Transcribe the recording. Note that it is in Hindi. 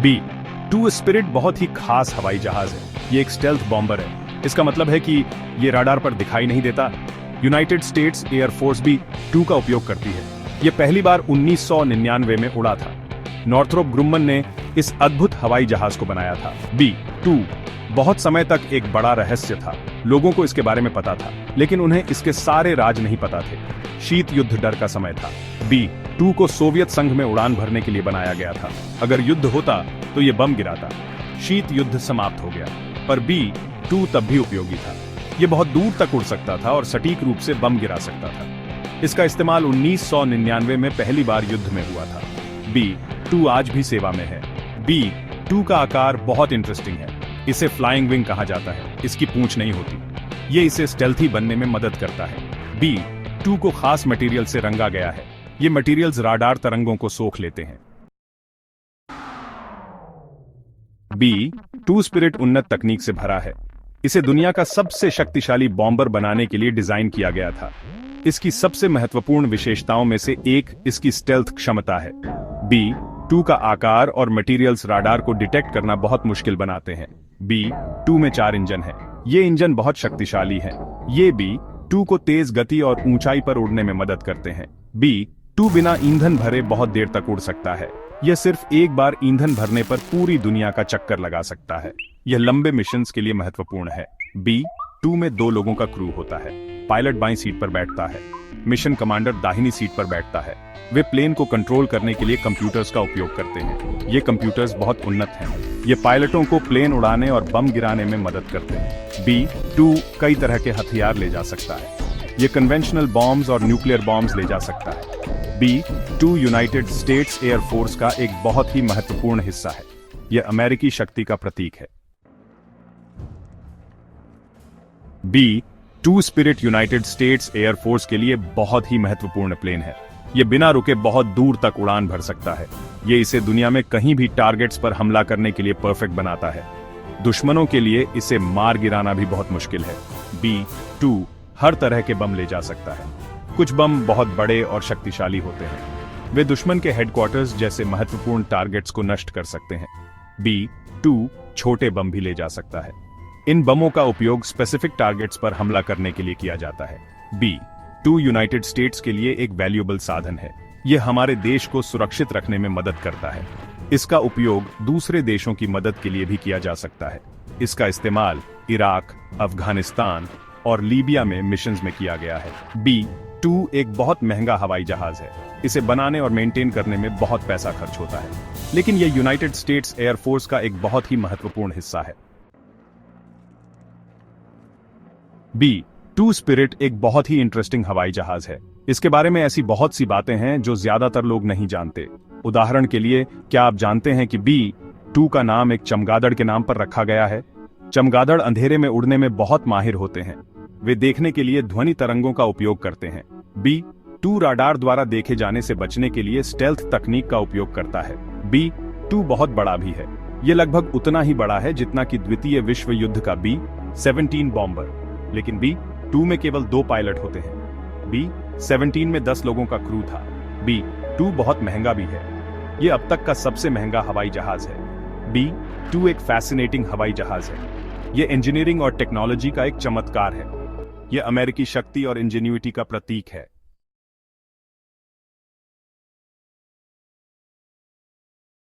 बी टू स्पिरिट बहुत ही खास हवाई जहाज है। ये एक स्टेल्थ बॉम्बर है। इसका मतलब है कि ये राडार पर दिखाई नहीं देता। यूनाइटेड स्टेट्स एयरफोर्स भी टू का उपयोग करती है। ये पहली बार 1999 में उड़ा था। नॉर्थरोप ग्रुमन ने इस अद्भुत हवाई जहाज को बनाया था। बी टू बहुत समय तक एक बड़ा रहस्य था। लोगों को इसके बारे में पता था, लेकिन उन्हें इसके सारे राज नहीं पता थे। शीत युद्ध डर का समय था। बी टू को सोवियत संघ में उड़ान भरने के लिए बनाया गया था। अगर युद्ध होता तो ये बम गिराता। शीत युद्ध समाप्त हो गया, पर बी टू तब भी उपयोगी था। ये बहुत दूर तक उड़ सकता था और सटीक रूप से बम गिरा सकता था। इसका इस्तेमाल 1999 में पहली बार युद्ध में हुआ था। बी टू आज भी सेवा में है। बी टू का आकार बहुत इंटरेस्टिंग है। इसे फ्लाइंग विंग कहा जाता है। इसकी पूंछ नहीं होती। ये इसे स्टेल्थी बनने में मदद करता है। बी टू को खास मटेरियल से रंगा गया है। ये मटेरियल्स राडार तरंगों को सोख लेते हैं। बी टू स्पिरिट उन्नत तकनीक से भरा है। इसे दुनिया का सबसे शक्तिशाली बॉम्बर बनाने के लिए डिजाइन किया गया था। इसकी सबसे महत्वपूर्ण विशेषताओं में से एक इसकी स्टेल्थ क्षमता है। बी टू का आकार और मटेरियल्स राडार को डिटेक्ट करना बहुत मुश्किल बनाते हैं। बी टू में 4 इंजन हैं। ये इंजन बहुत शक्तिशाली हैं। ये बी टू को तेज गति और ऊंचाई पर उड़ने में मदद करते हैं। बी टू बिना ईंधन भरे बहुत देर तक उड़ सकता है। यह सिर्फ एक बार ईंधन भरने पर पूरी दुनिया का चक्कर लगा सकता है। यह लंबे मिशंस के लिए महत्वपूर्ण है। बी टू में 2 लोगों का क्रू होता है। पायलट बाईं सीट पर बैठता है। मिशन कमांडर दाहिनी सीट पर बैठता है। वे प्लेन को कंट्रोल करने के लिए कंप्यूटर्स का उपयोग करते हैं। ये कंप्यूटर्स बहुत उन्नत हैं। ये पायलटों को प्लेन उड़ाने और बम गिराने में मदद करते हैं। बी टू कई तरह के हथियार ले जा सकता है। ये कन्वेंशनल बॉम्ब्स और न्यूक्लियर बॉम्ब्स ले जा सकता है। B two United States air force का एक बहुत ही महत्वपूर्ण हिस्सा है। यह अमेरिकी शक्ति का प्रतीक है। B two spirit United States air force के लिए बहुत ही महत्वपूर्ण प्लेन है। यह बिना रुके बहुत दूर तक उड़ान भर सकता है। यह इसे दुनिया में कहीं भी टारगेट्स पर हमला करने के लिए परफेक्ट बनाता है। दुश्मनों के लिए इसे मार गिराना भी बहुत मुश्किल है। बी टू हर तरह के बम ले जा सकता है। कुछ बम बहुत बड़े और शक्तिशाली होते हैं। वे दुश्मन के हेडक्वार्टर्स जैसे महत्वपूर्ण टारगेट्स को नष्ट कर सकते हैं। बी टू छोटे बम भी ले जा सकता है। इन बमों का उपयोग स्पेसिफिक टारगेट्स पर हमला करने के लिए किया जाता है। बी टू यूनाइटेड स्टेट्स के लिए एक वैल्यूएबल साधन है। यह हमारे देश को सुरक्षित रखने में मदद करता है। इसका उपयोग दूसरे देशों की मदद के लिए भी किया जा सकता है। इसका इस्तेमाल इराक, अफगानिस्तान और लीबिया में मिशंस में किया गया है। बी टू एक बहुत महंगा हवाई जहाज है। इसे बनाने और मेंटेन करने में बहुत पैसा खर्च होता है, लेकिन यह यूनाइटेड स्टेट्स एयरफोर्स का एक बहुत ही महत्वपूर्ण हिस्सा है। बी टू स्पिरिट एक बहुत ही इंटरेस्टिंग हवाई जहाज है। इसके बारे में ऐसी बहुत सी बातें हैं जो ज्यादातर लोग नहीं जानते। उदाहरण के लिए, क्या आप जानते हैं कि बी टू का नाम एक चमगादड़ के नाम पर रखा गया है? चमगादड़ अंधेरे में उड़ने में बहुत माहिर होते हैं। वे देखने के लिए ध्वनि तरंगों का उपयोग करते हैं। बी टू राडार द्वारा देखे जाने से बचने के लिए स्टेल्थ तकनीक का उपयोग करता है। बी टू बहुत बड़ा भी है। यह लगभग उतना ही बड़ा है जितना कि द्वितीय विश्व युद्ध का बी 17 बॉम्बर, लेकिन बी टू में केवल 2 पायलट होते हैं। बी 17 में 10 लोगों का क्रू था। बी टू बहुत महंगा भी है। यह अब तक का सबसे महंगा हवाई जहाज है। बी टू एक फैसिनेटिंग हवाई जहाज है। यह इंजीनियरिंग और टेक्नोलॉजी का एक चमत्कार है। यह अमेरिकी शक्ति और इंजेन्युइटी का प्रतीक है।